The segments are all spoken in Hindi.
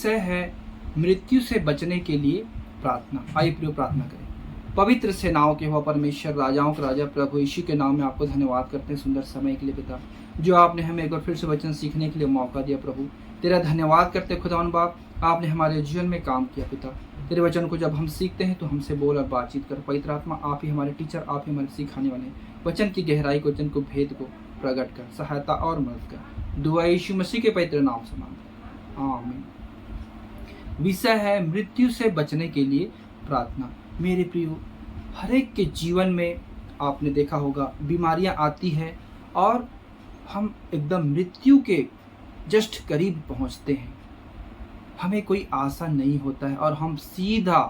विषय है मृत्यु से बचने के लिए प्रार्थना। आइए प्रियो प्रार्थना करें। पवित्र सेनाओं के हुआ परमेश्वर, राजाओं के राजा, प्रभु यीशु के नाम में आपको धन्यवाद करते हैं सुंदर समय के लिए पिता, जो आपने हमें एक बार फिर से वचन सीखने के लिए मौका दिया। प्रभु तेरा धन्यवाद करते खुदावन बाप, आपने हमारे जीवन में काम किया पिता। तेरे वचन को जब हम सीखते हैं तो हमसे बोल और बातचीत कर। पवित्र आत्मा आप ही हमारे टीचर, आप ही हमारे सिखाने वाले, वचन की गहराई को, वचन को, भेद को प्रकट कर, सहायता और मदद कर। दुआ यीशु मसीह के पवित्र नाम से मांगते हैं, आमीन। विषय है मृत्यु से बचने के लिए प्रार्थना। मेरे प्रियो, हर एक के जीवन में आपने देखा होगा बीमारियां आती है और हम एकदम मृत्यु के जस्ट करीब पहुंचते हैं। हमें कोई आशा नहीं होता है और हम सीधा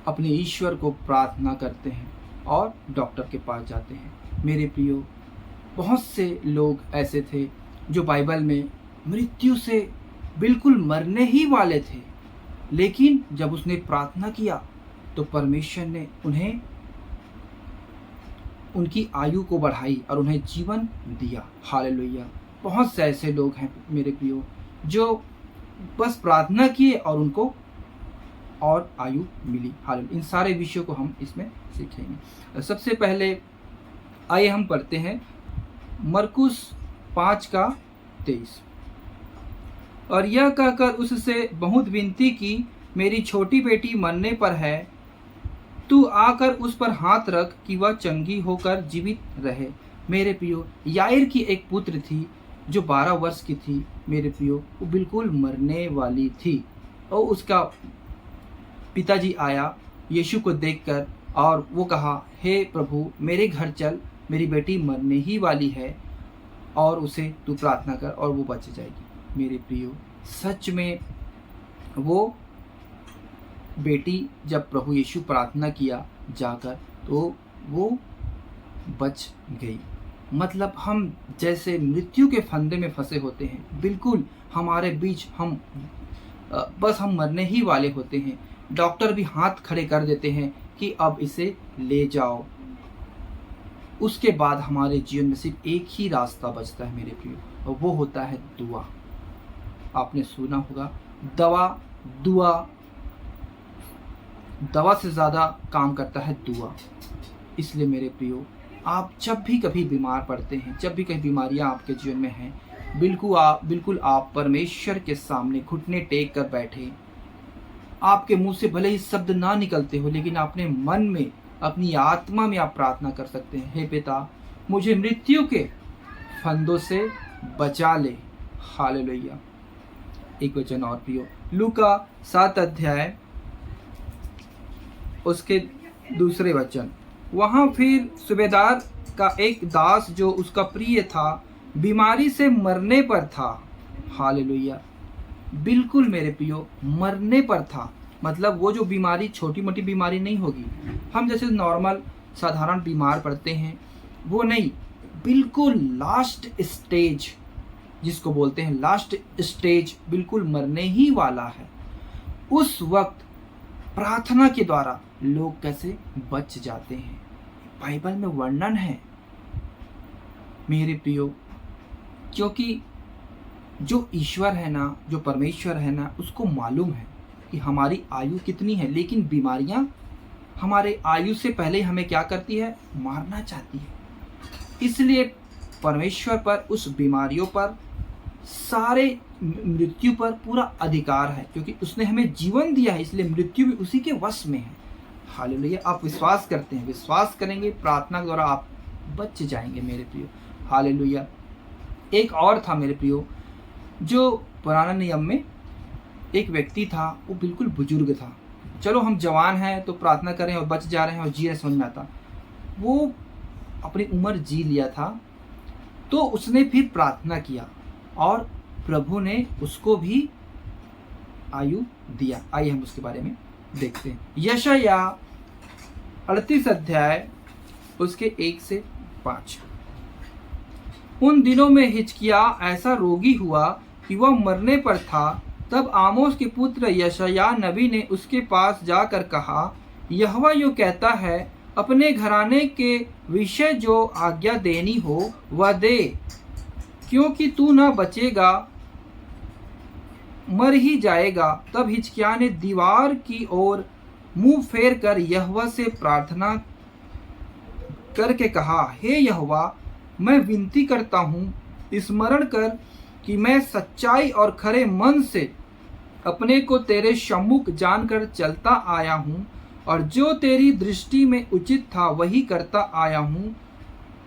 अपने ईश्वर को प्रार्थना करते हैं और डॉक्टर के पास जाते हैं। मेरे प्रियो, बहुत से लोग ऐसे थे जो बाइबल में मृत्यु से बिल्कुल मरने ही वाले थे, लेकिन जब उसने प्रार्थना किया तो परमेश्वर ने उन्हें उनकी आयु को बढ़ाई और उन्हें जीवन दिया। हालेलुया। बहुत से ऐसे लोग हैं मेरे प्रियो जो बस प्रार्थना किए और उनको और आयु मिली। हालेलुया। इन सारे विषयों को हम इसमें सीखेंगे। सबसे पहले आइए हम पढ़ते हैं मरकुस 5:23। और यह कहकर उससे बहुत विनती की, मेरी छोटी बेटी मरने पर है, तू आकर उस पर हाथ रख कि वह चंगी होकर जीवित रहे। मेरे प्रियो, याईर की एक पुत्र थी जो 12 वर्ष की थी। मेरे प्रियो, वो बिल्कुल मरने वाली थी और उसका पिताजी आया यीशु को देखकर और वो कहा, हे प्रभु मेरे घर चल, मेरी बेटी मरने ही वाली है और उसे तू प्रार्थना कर और वो बच जाएगी। मेरे प्रियो, सच में वो बेटी जब प्रभु यीशु प्रार्थना किया जाकर तो वो बच गई। मतलब हम जैसे मृत्यु के फंदे में फंसे होते हैं, बिल्कुल हमारे बीच हम मरने ही वाले होते हैं। डॉक्टर भी हाथ खड़े कर देते हैं कि अब इसे ले जाओ। उसके बाद हमारे जीवन में सिर्फ एक ही रास्ता बचता है मेरे प्रियो, और वो होता है दुआ। आपने सुना होगा, दवा से ज़्यादा काम करता है दुआ। इसलिए मेरे प्रियो, आप जब भी कभी बीमार पड़ते हैं, जब भी कहीं बीमारियां आपके जीवन में हैं, बिल्कुल आप परमेश्वर के सामने घुटने टेक कर बैठे। आपके मुंह से भले ही शब्द ना निकलते हो, लेकिन अपने मन में, अपनी आत्मा में आप प्रार्थना कर सकते हैं, हे पिता मुझे मृत्यु के फंदों से बचा ले। हालेलुया। एक वचन और प्रियो, लूका 7 उसके 2 वचन। वहाँ फिर सूबेदार का एक दास जो उसका प्रिय था, बीमारी से मरने पर था। हालेलुया। बिल्कुल मेरे प्रियो, मरने पर था। मतलब वो जो बीमारी छोटी मोटी बीमारी नहीं होगी, हम जैसे नॉर्मल साधारण बीमार पड़ते हैं वो नहीं, बिल्कुल लास्ट स्टेज जिसको बोलते हैं लास्ट स्टेज, बिल्कुल मरने ही वाला है। उस वक्त प्रार्थना के द्वारा लोग कैसे बच जाते हैं, बाइबल में वर्णन है मेरे प्रियो। क्योंकि जो ईश्वर है ना, जो परमेश्वर है ना, उसको मालूम है कि हमारी आयु कितनी है, लेकिन बीमारियां हमारे आयु से पहले हमें क्या करती है, मारना चाहती है। इसलिए परमेश्वर पर, उस बीमारियों पर, सारे मृत्यु पर पूरा अधिकार है, क्योंकि उसने हमें जीवन दिया है, इसलिए मृत्यु भी उसी के वश में है। हालेलुया। आप विश्वास करते हैं, विश्वास करेंगे, प्रार्थना के द्वारा आप बच जाएंगे मेरे प्रियो। हालेलुया। एक और था मेरे प्रियो, जो पुराना नियम में एक व्यक्ति था, वो बिल्कुल बुजुर्ग था। चलो हम जवान हैं तो प्रार्थना करें और बच जा रहे हैं और जी रहे, समझ में आता। वो अपनी उम्र जी लिया था, तो उसने फिर प्रार्थना किया और प्रभु ने उसको भी आयु दिया। आइए हम उसके बारे में देखते हैं। यशाया 38 उसके 1 से 5। उन दिनों में हिजकिय्याह ऐसा रोगी हुआ कि वह मरने पर था। तब आमोस के पुत्र यशायाह नबी ने उसके पास जाकर कहा, यहोवा यूँ कहता है, अपने घराने के विषय जो आज्ञा देनी हो वह दे, क्योंकि तू न बचेगा मर ही जाएगा। तब हिजकिय्याह ने दीवार की ओर मुंह फेर कर यहोवा से प्रार्थना करके कहा, हे यहोवा, मैं विनती करता हूँ, स्मरण कर कि मैं सच्चाई और खरे मन से अपने को तेरे सम्मुख जानकर चलता आया हूँ और जो तेरी दृष्टि में उचित था वही करता आया हूँ।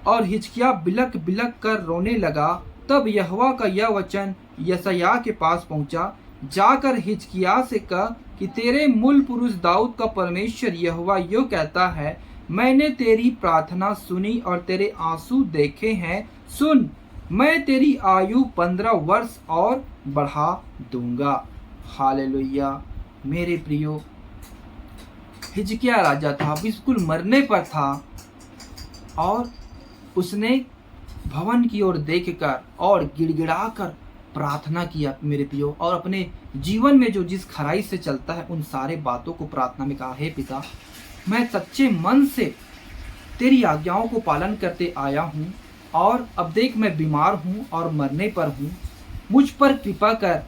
और हिजकिय्याह बिलक बिलक कर रोने लगा। तब यहोवा का यह वचन यशायाह के पास पहुंचा, जाकर हिजकिय्याह से कह कि तेरे मूल पुरुष दाऊद का परमेश्वर यहोवा यो कहता है, मैंने तेरी प्रार्थना सुनी और तेरे आंसू देखे हैं। सुन, मैं तेरी आयु 15 वर्ष और बढ़ा दूंगा। हालेलुया। मेरे प्रियो, हिजकिय्याह राजा था, बिल्कुल मरने पर था और उसने भवन की ओर देखकर और गिड़गिड़ाकर प्रार्थना किया मेरे प्रियो, और अपने जीवन में जो जिस खराई से चलता है उन सारे बातों को प्रार्थना में कहा, हे पिता, मैं सच्चे मन से तेरी आज्ञाओं को पालन करते आया हूँ और अब देख मैं बीमार हूँ और मरने पर हूँ, मुझ पर कृपा कर।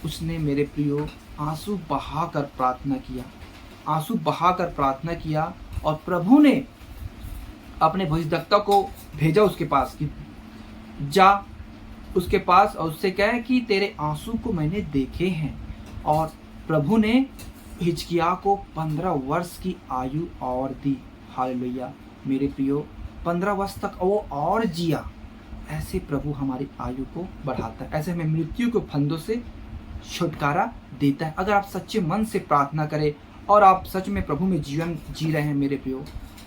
उसने मेरे प्रियो आंसू बहाकर प्रार्थना किया, आंसू बहाकर प्रार्थना किया और प्रभु ने अपने भविष्यद्वक्ता को भेजा उसके पास कि जा उसके पास और उससे कहे कि तेरे आंसू को मैंने देखे हैं। और प्रभु ने हिजकिय्याह को 15 वर्ष की आयु और दी। हालेलुया। मेरे प्रियो, 15 वर्ष तक वो और जिया। ऐसे प्रभु हमारी आयु को बढ़ाता है, ऐसे हमें मृत्यु के फंदों से छुटकारा देता है। अगर आप सच्चे मन से प्रार्थना करें और आप सच में प्रभु में जीवन जी रहे हैं मेरे प्रियो,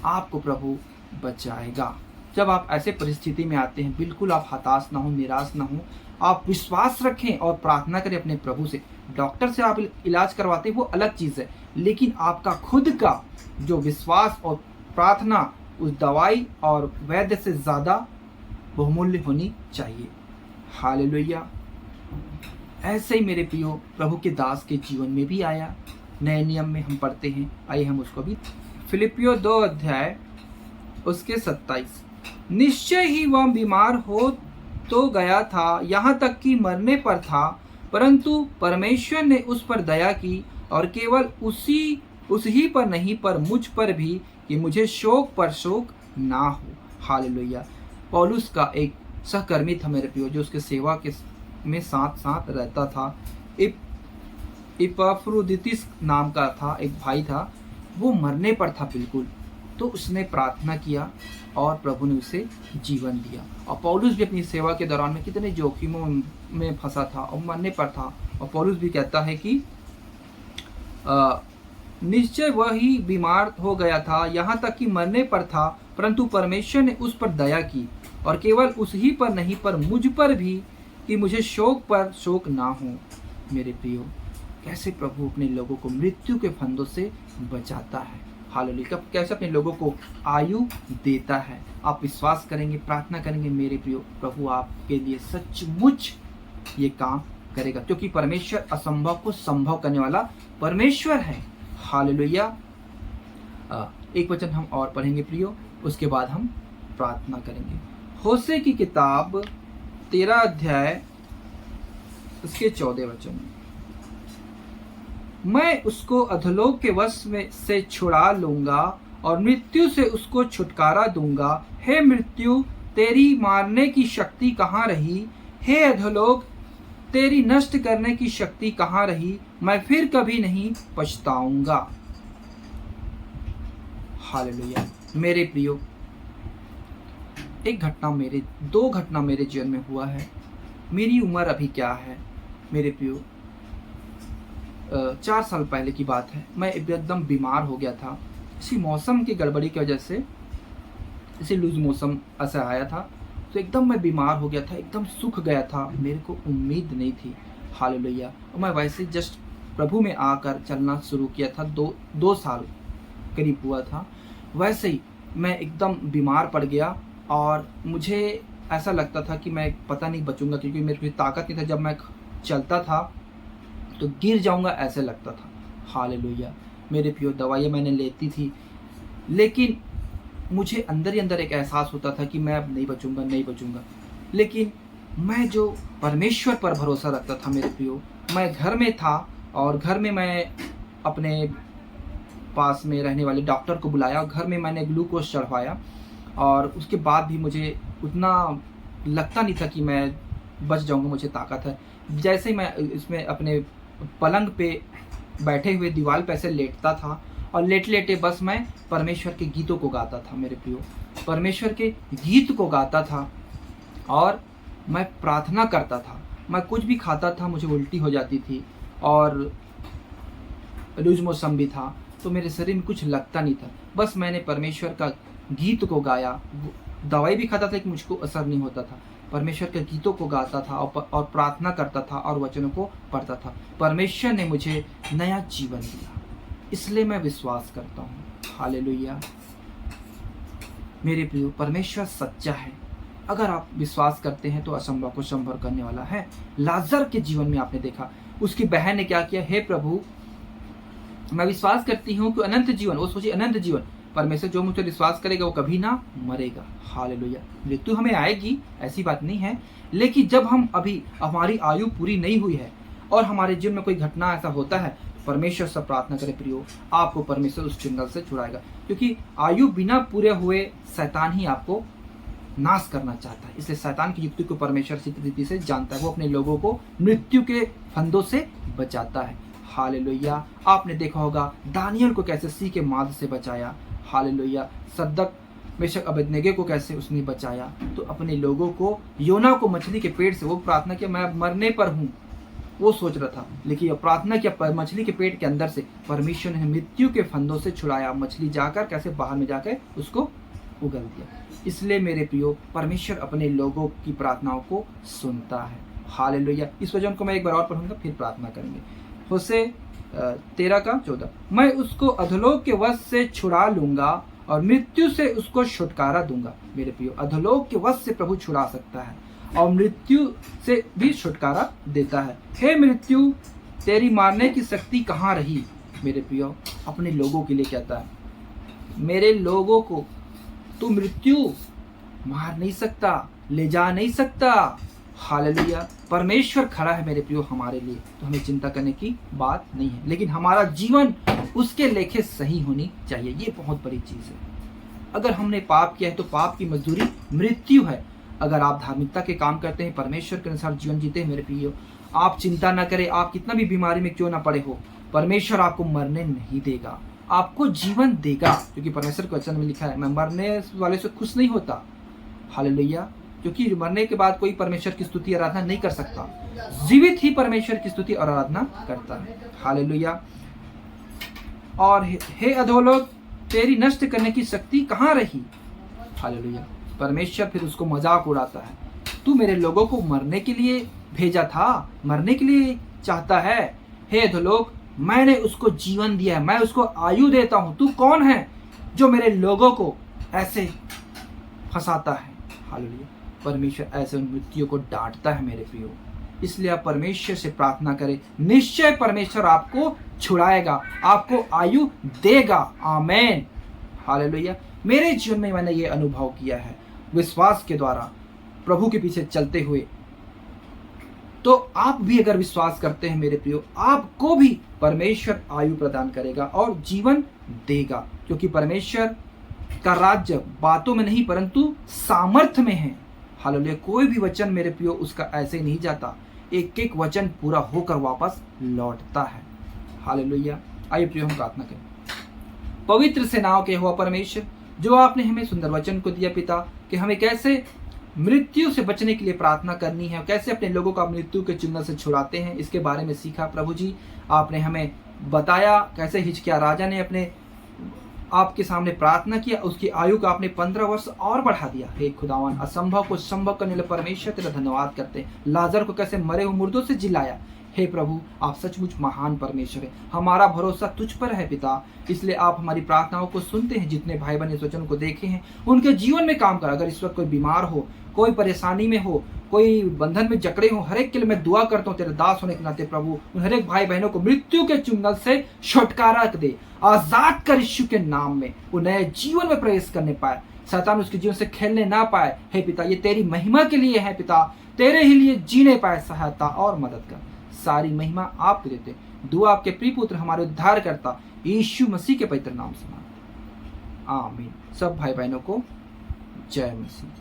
आपको प्रभु बचाएगा। जब आप ऐसे परिस्थिति में आते हैं, बिल्कुल आप हताश ना हो, निराश ना हो, आप विश्वास रखें और प्रार्थना करें अपने प्रभु से। डॉक्टर से आप इलाज करवाते हैं वो अलग चीज़ है, लेकिन आपका खुद का जो विश्वास और प्रार्थना उस दवाई और वैद्य से ज़्यादा बहुमूल्य होनी चाहिए। हालेलुया। ऐसे ही मेरे प्रियो प्रभु के दास के जीवन में भी आया। नए नियम में हम पढ़ते हैं, आइए हम उसको भी। फिलिपियो 2 अध्याय उसके 27। निश्चय ही वह बीमार हो तो गया था, यहाँ तक कि मरने पर था, परंतु परमेश्वर ने उस पर दया की और केवल उस ही पर नहीं पर मुझ पर भी, कि मुझे शोक पर शोक ना हो। हालेलुया। पौलुस का एक सहकर्मी था मेरे प्रियो, जो उसके सेवा के में साथ साथ रहता था। इपफ्रोदितुस नाम का था, एक भाई था, वो मरने पर था बिल्कुल। तो उसने प्रार्थना किया और प्रभु ने उसे जीवन दिया। और पौलुस भी अपनी सेवा के दौरान में कितने जोखिमों में फंसा था और मरने पर था। और पौलुस भी कहता है कि निश्चय वह ही बीमार हो गया था, यहाँ तक कि मरने पर था, परंतु परमेश्वर ने उस पर दया की और केवल उस ही पर नहीं पर मुझ पर भी, कि मुझे शोक पर शोक ना हो। मेरे प्रियो, कैसे प्रभु अपने लोगों को मृत्यु के फंदों से बचाता है। हालेलुया। कैसे अपने लोगों को आयु देता है। आप विश्वास करेंगे, प्रार्थना करेंगे मेरे प्रियो, प्रभु आपके लिए सचमुच ये काम करेगा, क्योंकि परमेश्वर असंभव को संभव करने वाला परमेश्वर है। हालेलुया। एक वचन हम और पढ़ेंगे प्रियो, उसके बाद हम प्रार्थना करेंगे। होशे की किताब 13 अध्याय उसके 14 वचन। मैं उसको अधोलोक के वश में से छुड़ा लूंगा और मृत्यु से उसको छुटकारा दूंगा। हे मृत्यु, तेरी मारने की शक्ति कहाँ रही? हे अधोलोक, तेरी नष्ट करने की शक्ति कहाँ रही? मैं फिर कभी नहीं पछताऊंगा। हालेलुया। मेरे प्रियो, दो घटना मेरे जीवन में हुआ है। मेरी उम्र अभी क्या है मेरे प्रियो, 4 साल पहले की बात है। मैं एकदम बीमार हो गया था, इसी मौसम की गड़बड़ी की वजह से, इसी लूज मौसम ऐसा आया था, तो एकदम मैं बीमार हो गया था, एकदम सूख गया था, मेरे को उम्मीद नहीं थी। हालेलुया। और मैं वैसे जस्ट प्रभु में आकर चलना शुरू किया था, 2 साल करीब हुआ था। वैसे ही मैं एकदम बीमार पड़ गया और मुझे ऐसा लगता था कि मैं पता नहीं बचूंगा, क्योंकि मेरे को ताकत नहीं था। जब मैं चलता था तो गिर जाऊंगा ऐसे लगता था। हालेलुया। मेरे प्रियो, दवाइयाँ मैंने लेती थी, लेकिन मुझे अंदर ही अंदर एक एहसास होता था कि मैं अब नहीं बचूंगा। लेकिन मैं जो परमेश्वर पर भरोसा रखता था मेरे प्रियो, मैं घर में था और घर में मैं अपने पास में रहने वाले डॉक्टर को बुलाया, घर में मैंने ग्लूकोज चढ़वाया और उसके बाद भी मुझे उतना लगता नहीं था कि मैं बच जाऊंगा, मुझे ताकत है। जैसे ही मैं इसमें अपने पलंग पे बैठे हुए दीवार पे ऐसे लेटता था और लेटे लेटे बस मैं परमेश्वर के गीतों को गाता था मेरे प्रियो, परमेश्वर के गीत को गाता था और मैं प्रार्थना करता था। मैं कुछ भी खाता था मुझे उल्टी हो जाती थी और लूज मोशन भी था, तो मेरे शरीर में कुछ लगता नहीं था। बस मैंने परमेश्वर का गीत को गाया, दवाई भी खाता था कि मुझको असर नहीं होता था। परमेश्वर के गीतों को गाता था और प्रार्थना करता था और वचनों को पढ़ता था। परमेश्वर ने मुझे नया जीवन दिया, इसलिए मैं विश्वास करता हूँ। हालेलुया। मेरे प्रियो, परमेश्वर सच्चा है। अगर आप विश्वास करते हैं तो असंभव को संभव करने वाला है। लाजर के जीवन में आपने देखा, उसकी बहन ने क्या किया, हे प्रभु मैं विश्वास करती हूँ कि अनंत जीवन, वो सोचिए अनंत जीवन, परमेश्वर जो मुझ पर विश्वास करेगा वो कभी ना मरेगा। हालेलुया। मृत्यु हमें आएगी, ऐसी बात नहीं है, लेकिन जब हम अभी हमारी आयु पूरी नहीं हुई है और हमारे जीवन में कोई घटना ऐसा होता है, परमेश्वर से प्रार्थना करें प्रियो, आपको परमेश्वर उस चुंगल से छुड़ाएगा। क्योंकि आयु बिना पूरे हुए शैतान ही आपको नाश करना चाहता है, इसलिए शैतान की युक्ति को परमेश्वर अच्छी रीति से जानता है। वो अपने लोगों को मृत्यु के फंदों से बचाता है। हालेलुया। आपने देखा होगा दानियल को कैसे सी के माद से बचाया। हालेलुया। सद्दक मेशक अबेदनेगो को कैसे उसने बचाया। तो अपने लोगों को, योना को मछली के पेट से, वो प्रार्थना किया मैं मरने पर हूँ, वो सोच रहा था, लेकिन प्रार्थना किया मछली के पेट के अंदर से परमेश्वर ने मृत्यु के फंदों से छुड़ाया। मछली जाकर कैसे बाहर में जाकर उसको उगल दिया। इसलिए मेरे प्रियो, परमेश्वर अपने लोगों की प्रार्थनाओं को सुनता है। हालेलुया। इस वचन को मैं एक बार और पढ़ूंगा, फिर प्रार्थना करेंगे। होशे 13:14, मैं उसको अधोलोक के वश से छुड़ा लूंगा और मृत्यु से उसको छुटकारा दूंगा। मेरे प्रियो, अधोलोक के वश से प्रभु छुड़ा सकता है और मृत्यु से भी छुटकारा देता है। हे मृत्यु, तेरी मारने की शक्ति कहाँ रही। मेरे प्रियो, अपने लोगों के लिए कहता है, मेरे लोगों को तू मृत्यु मार नहीं सकता, ले जा नहीं सकता। हालेलुया। परमेश्वर खड़ा है मेरे प्रियो हमारे लिए, तो हमें चिंता करने की बात नहीं है, लेकिन हमारा जीवन उसके लेखे सही होनी चाहिए। ये बहुत बड़ी चीज़ है। अगर हमने पाप किया है तो पाप की मजदूरी मृत्यु है। अगर आप धार्मिकता के काम करते हैं, परमेश्वर के अनुसार जीवन जीते हैं, मेरे प्रियो, आप चिंता ना करें, आप कितना भी बीमारी में क्यों ना पड़े हो, परमेश्वर आपको मरने नहीं देगा, आपको जीवन देगा। क्योंकि परमेश्वर के वचन में लिखा है, मैं मरने वाले से खुश नहीं होता। हालेलुया। क्योंकि मरने के बाद कोई परमेश्वर की स्तुति आराधना नहीं कर सकता, जीवित ही परमेश्वर की स्तुति और आराधना करता है। हालेलुया। और हे अधोलोक, तेरी नष्ट करने की शक्ति कहाँ रही। हालेलुया। परमेश्वर फिर उसको मजाक उड़ाता है, तू मेरे लोगों को मरने के लिए भेजा था, मरने के लिए चाहता है। हे अधोलोक, मैंने उसको जीवन दिया है, मैं उसको आयु देता हूं, तू कौन है जो मेरे लोगों को ऐसे फंसाता है। हालेलुया। परमेश्वर ऐसे मृत्यु को डांटता है मेरे प्रियो, इसलिए आप परमेश्वर से प्रार्थना करें, निश्चय परमेश्वर आपको छुड़ाएगा, आपको आयु देगा। आमेन। हालेलुया। मेरे जीवन में मैंने ये अनुभव किया है विश्वास के द्वारा, प्रभु के पीछे चलते हुए। तो आप भी अगर विश्वास करते हैं मेरे प्रियो, आपको भी परमेश्वर आयु प्रदान करेगा और जीवन देगा, क्योंकि परमेश्वर का राज्य बातों में नहीं परंतु सामर्थ्य में है। हालेलुया। कोई भी वचन मेरे प्रियो उसका ऐसे ही नहीं जाता, एक एक वचन पूरा होकर वापस लौटता है। हालेलुया। आइए प्रियो हम प्रार्थना करें। पवित्र सेनाओं के यहोवा परमेश्वर, जो आपने हमें सुंदर वचन को दिया पिता, कि हमें कैसे मृत्यु से बचने के लिए प्रार्थना करनी है, कैसे अपने लोगों का मृत्यु के चुंगल से छुड़ाते हैं, इसके बारे में सीखा। प्रभु जी, आपने हमें बताया कैसे हिजकिय्याह राजा ने अपने आपके सामने प्रार्थना किया, उसकी आयु को आपने 15 वर्ष और बढ़ा दिया। हे खुदावन, असंभव को संभव करने वाले परमेश्वर तेरा धन्यवाद करते हैं। लाजर को कैसे मरे हुए मुर्दों से जिलाया। हे प्रभु, आप सचमुच महान परमेश्वर है, हमारा भरोसा तुझ पर है पिता, इसलिए आप हमारी प्रार्थनाओं को सुनते हैं। जितने भाई बहन इस वचन को देखे हैं उनके जीवन में काम कर। अगर इस वक्त कोई बीमार हो, कोई परेशानी में हो, कोई बंधन में जकड़े हो, हर एक के लिए मैं दुआ करता हूँ तेरे दास होने के नाते प्रभु, उन हर एक भाई बहनों को मृत्यु के चुंगल से छुटकारा दे, आजाद कर यीशु के नाम में। वो नए जीवन में प्रवेश करने पाए, शैतान उसके जीवन से खेलने ना पाए। हे पिता, ये तेरी महिमा के लिए है पिता, तेरे ही लिए जीने पाए। सहायता और मदद कर, सारी महिमा आपको देते हैं। दुआ आपके प्रिय पुत्र हमारे उद्धार करता यीशु मसीह के पवित्र नाम से मांगते हैं, आमीन। सब भाई बहनों को जय मसीह।